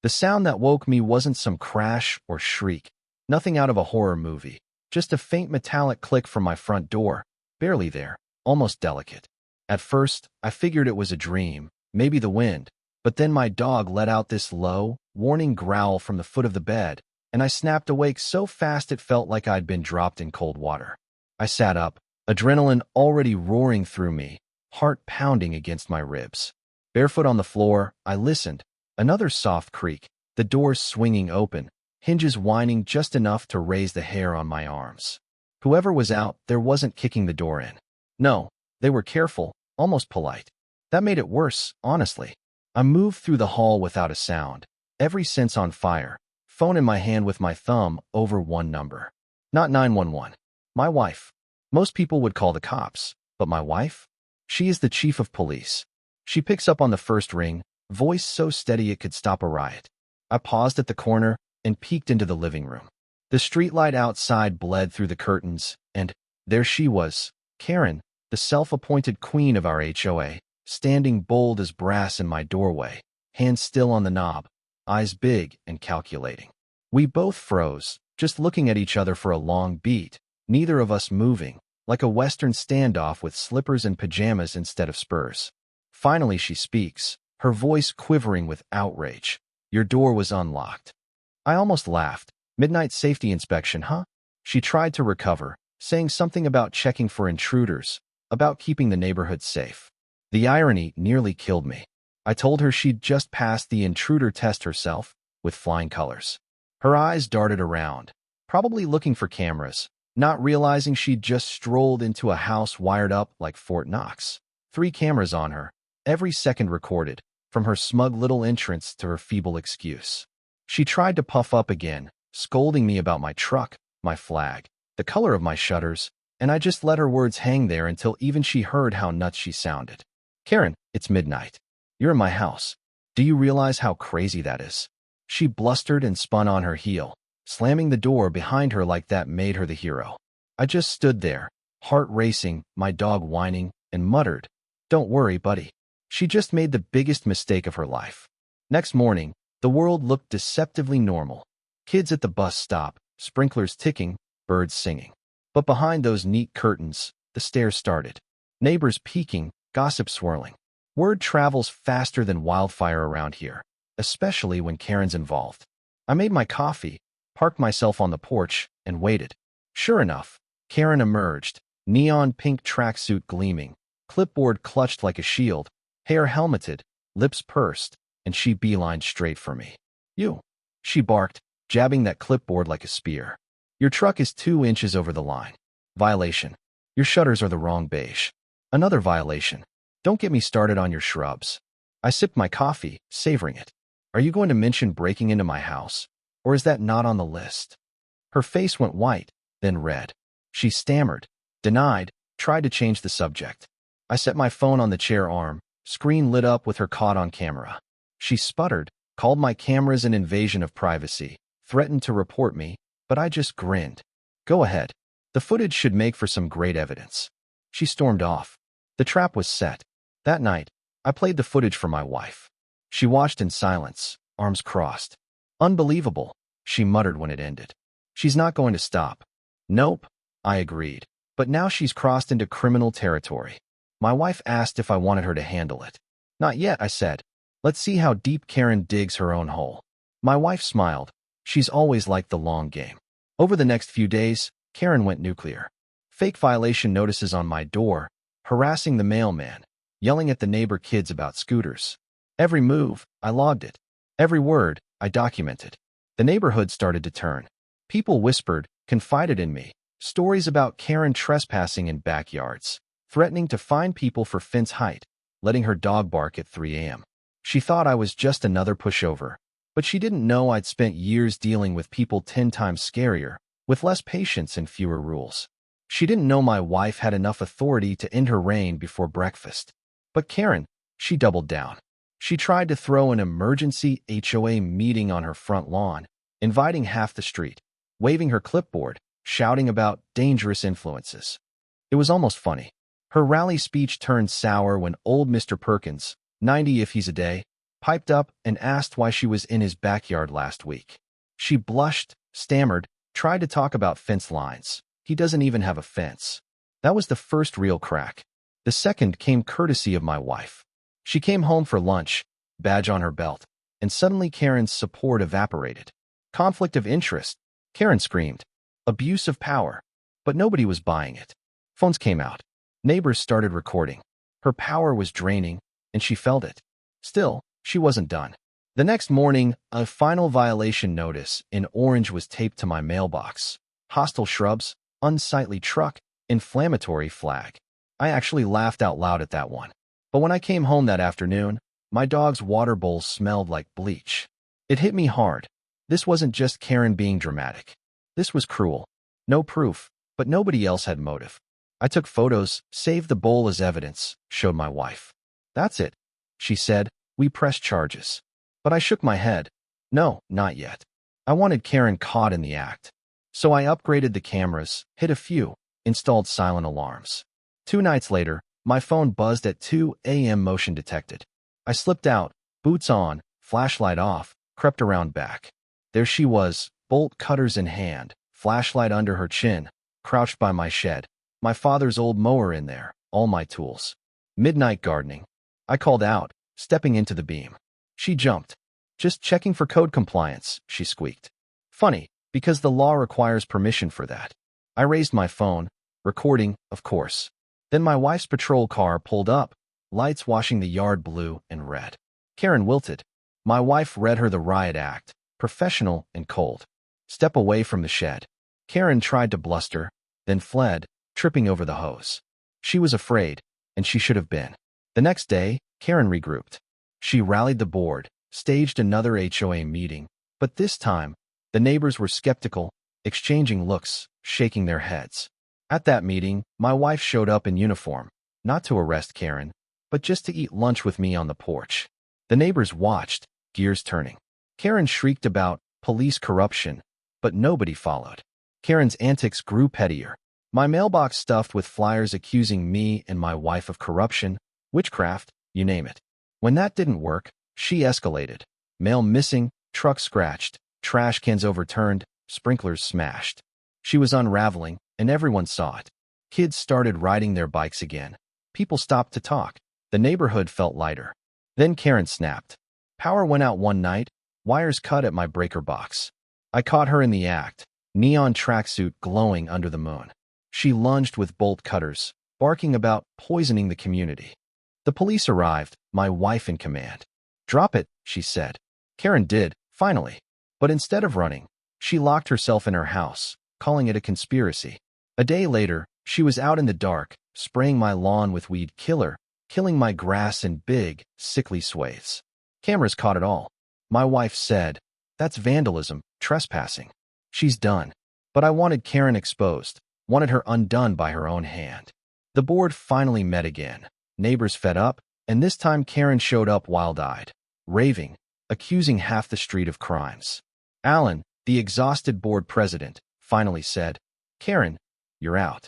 The sound that woke me wasn't some crash or shriek, nothing out of a horror movie, just a faint metallic click from my front door, barely there, almost delicate. At first, I figured it was a dream, maybe the wind, but then my dog let out this low, warning growl from the foot of the bed, and I snapped awake so fast it felt like I'd been dropped in cold water. I sat up, adrenaline already roaring through me, heart pounding against my ribs. Barefoot on the floor, I listened. Another soft creak, the doors swinging open, hinges whining just enough to raise the hair on my arms. Whoever was out there wasn't kicking the door in. No, they were careful, almost polite. That made it worse, honestly. I moved through the hall without a sound, every sense on fire, phone in my hand with my thumb over one number. Not 911. My wife. Most people would call the cops, but my wife? She is the chief of police. She picks up on the first ring, voice so steady it could stop a riot. I paused at the corner and peeked into the living room. The streetlight outside bled through the curtains, and there she was, Karen, the self-appointed queen of our HOA, standing bold as brass in my doorway, hands still on the knob, eyes big and calculating. We both froze, just looking at each other for a long beat, neither of us moving, like a Western standoff with slippers and pajamas instead of spurs. Finally she speaks, her voice quivering with outrage. Your door was unlocked. I almost laughed. Midnight safety inspection, huh? She tried to recover, saying something about checking for intruders, about keeping the neighborhood safe. The irony nearly killed me. I told her she'd just passed the intruder test herself, with flying colors. Her eyes darted around, probably looking for cameras, not realizing she'd just strolled into a house wired up like Fort Knox. 3 cameras on her, every second recorded, from her smug little entrance to her feeble excuse. She tried to puff up again, scolding me about my truck, my flag, the color of my shutters, and I just let her words hang there until even she heard how nuts she sounded. Karen, it's midnight. You're in my house. Do you realize how crazy that is? She blustered and spun on her heel, slamming the door behind her like that made her the hero. I just stood there, heart racing, my dog whining, and muttered, "Don't worry, buddy." She just made the biggest mistake of her life. Next morning, the world looked deceptively normal. Kids at the bus stop, sprinklers ticking, birds singing. But behind those neat curtains, the stares started. Neighbors peeking, gossip swirling. Word travels faster than wildfire around here, especially when Karen's involved. I made my coffee, parked myself on the porch, and waited. Sure enough, Karen emerged, neon pink tracksuit gleaming, clipboard clutched like a shield, hair helmeted, lips pursed, and she beelined straight for me. You, she barked, jabbing that clipboard like a spear. Your truck is 2 inches over the line. Violation. Your shutters are the wrong beige. Another violation. Don't get me started on your shrubs. I sipped my coffee, savoring it. Are you going to mention breaking into my house? Or is that not on the list? Her face went white, then red. She stammered, denied, tried to change the subject. I set my phone on the chair arm, screen lit up with her caught on camera. She sputtered, called my cameras an invasion of privacy, threatened to report me, but I just grinned. Go ahead. The footage should make for some great evidence. She stormed off. The trap was set. That night, I played the footage for my wife. She watched in silence, arms crossed. Unbelievable, she muttered when it ended. She's not going to stop. Nope, I agreed. But now she's crossed into criminal territory. My wife asked if I wanted her to handle it. Not yet, I said. Let's see how deep Karen digs her own hole. My wife smiled. She's always liked the long game. Over the next few days, Karen went nuclear. Fake violation notices on my door, harassing the mailman, yelling at the neighbor kids about scooters. Every move, I logged it. Every word, I documented. The neighborhood started to turn. People whispered, confided in me, stories about Karen trespassing in backyards, threatening to fine people for fence height, letting her dog bark at 3 a.m. She thought I was just another pushover, but she didn't know I'd spent years dealing with people 10 times scarier, with less patience and fewer rules. She didn't know my wife had enough authority to end her reign before breakfast. But Karen, she doubled down. She tried to throw an emergency HOA meeting on her front lawn, inviting half the street, waving her clipboard, shouting about dangerous influences. It was almost funny. Her rally speech turned sour when old Mr. Perkins, 90 if he's a day, piped up and asked why she was in his backyard last week. She blushed, stammered, tried to talk about fence lines. He doesn't even have a fence. That was the first real crack. The second came courtesy of my wife. She came home for lunch, badge on her belt, and suddenly Karen's support evaporated. Conflict of interest, Karen screamed. Abuse of power. But nobody was buying it. Phones came out. Neighbors started recording. Her power was draining, and she felt it. Still, she wasn't done. The next morning, a final violation notice in orange was taped to my mailbox. Hostile shrubs, unsightly truck, inflammatory flag. I actually laughed out loud at that one. But when I came home that afternoon, my dog's water bowl smelled like bleach. It hit me hard. This wasn't just Karen being dramatic. This was cruel. No proof, but nobody else had motive. I took photos, saved the bowl as evidence, showed my wife. That's it, she said. We pressed charges. But I shook my head. No, not yet. I wanted Karen caught in the act. So I upgraded the cameras, hit a few, installed silent alarms. 2 nights later, my phone buzzed at 2 a.m. motion detected. I slipped out, boots on, flashlight off, crept around back. There she was, bolt cutters in hand, flashlight under her chin, crouched by my shed. My father's old mower in there, all my tools. Midnight gardening. I called out, stepping into the beam. She jumped. Just checking for code compliance, she squeaked. Funny, because the law requires permission for that. I raised my phone, recording, of course. Then my wife's patrol car pulled up, lights washing the yard blue and red. Karen wilted. My wife read her the riot act, professional and cold. Step away from the shed. Karen tried to bluster, then fled, tripping over the hose. She was afraid, and she should have been. The next day, Karen regrouped. She rallied the board, staged another HOA meeting, but this time, the neighbors were skeptical, exchanging looks, shaking their heads. At that meeting, my wife showed up in uniform, not to arrest Karen, but just to eat lunch with me on the porch. The neighbors watched, gears turning. Karen shrieked about police corruption, but nobody followed. Karen's antics grew pettier. My mailbox stuffed with flyers accusing me and my wife of corruption, witchcraft, you name it. When that didn't work, she escalated. Mail missing, truck scratched, trash cans overturned, sprinklers smashed. She was unraveling, and everyone saw it. Kids started riding their bikes again. People stopped to talk. The neighborhood felt lighter. Then Karen snapped. Power went out one night, wires cut at my breaker box. I caught her in the act, neon tracksuit glowing under the moon. She lunged with bolt cutters, barking about poisoning the community. The police arrived, my wife in command. Drop it, she said. Karen did, finally. But instead of running, she locked herself in her house, calling it a conspiracy. A day later, she was out in the dark, spraying my lawn with weed killer, killing my grass in big, sickly swathes. Cameras caught it all. My wife said, that's vandalism, trespassing. She's done. But I wanted Karen exposed, wanted her undone by her own hand. The board finally met again. Neighbors fed up, and this time Karen showed up wild-eyed, raving, accusing half the street of crimes. Alan, the exhausted board president, finally said, Karen, you're out.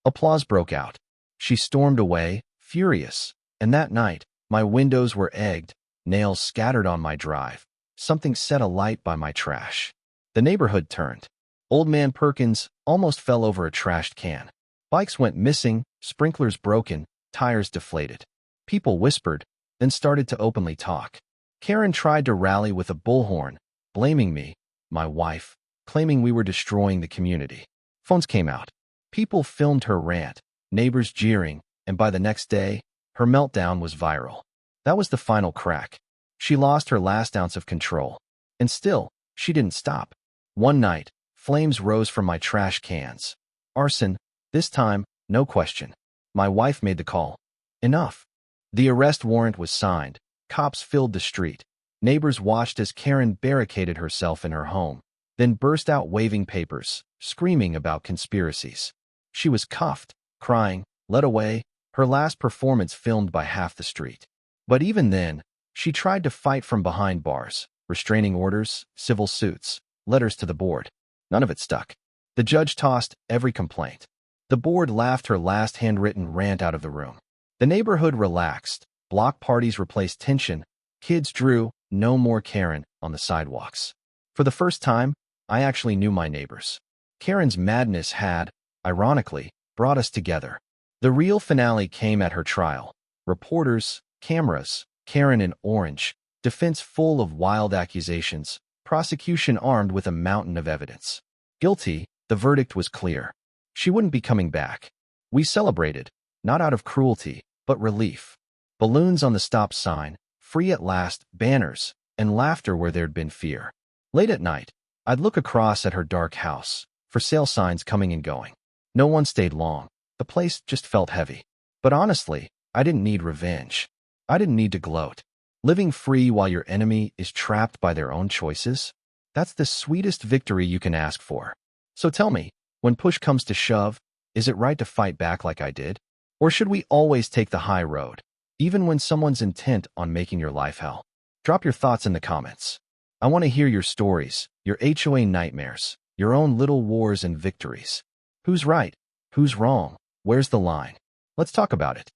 Applause broke out. She stormed away, furious, and that night, my windows were egged, nails scattered on my drive. Something set alight by my trash. The neighborhood turned. Old Man Perkins almost fell over a trashed can. Bikes went missing, sprinklers broken, tires deflated. People whispered, then started to openly talk. Karen tried to rally with a bullhorn, blaming me, my wife, claiming we were destroying the community. Phones came out. People filmed her rant, neighbors jeering, and by the next day, her meltdown was viral. That was the final crack. She lost her last ounce of control. And still, she didn't stop. One night, flames rose from my trash cans. Arson, this time, no question. My wife made the call. Enough. The arrest warrant was signed. Cops filled the street. Neighbors watched as Karen barricaded herself in her home, then burst out waving papers, screaming about conspiracies. She was cuffed, crying, led away, her last performance filmed by half the street. But even then, she tried to fight from behind bars, restraining orders, civil suits, letters to the board. None of it stuck. The judge tossed every complaint. The board laughed her last handwritten rant out of the room. The neighborhood relaxed. Block parties replaced tension. Kids drew "No More Karen" on the sidewalks. For the first time, I actually knew my neighbors. Karen's madness had, ironically, brought us together. The real finale came at her trial. Reporters, cameras, Karen in orange, defense full of wild accusations, prosecution armed with a mountain of evidence. Guilty, the verdict was clear. She wouldn't be coming back. We celebrated, not out of cruelty, but relief. Balloons on the stop sign, free at last, banners, and laughter where there'd been fear. Late at night, I'd look across at her dark house, for sale signs coming and going. No one stayed long. The place just felt heavy. But honestly, I didn't need revenge. I didn't need to gloat. Living free while your enemy is trapped by their own choices? That's the sweetest victory you can ask for. So tell me, when push comes to shove, is it right to fight back like I did? Or should we always take the high road, even when someone's intent on making your life hell? Drop your thoughts in the comments. I want to hear your stories, your HOA nightmares, your own little wars and victories. Who's right? Who's wrong? Where's the line? Let's talk about it.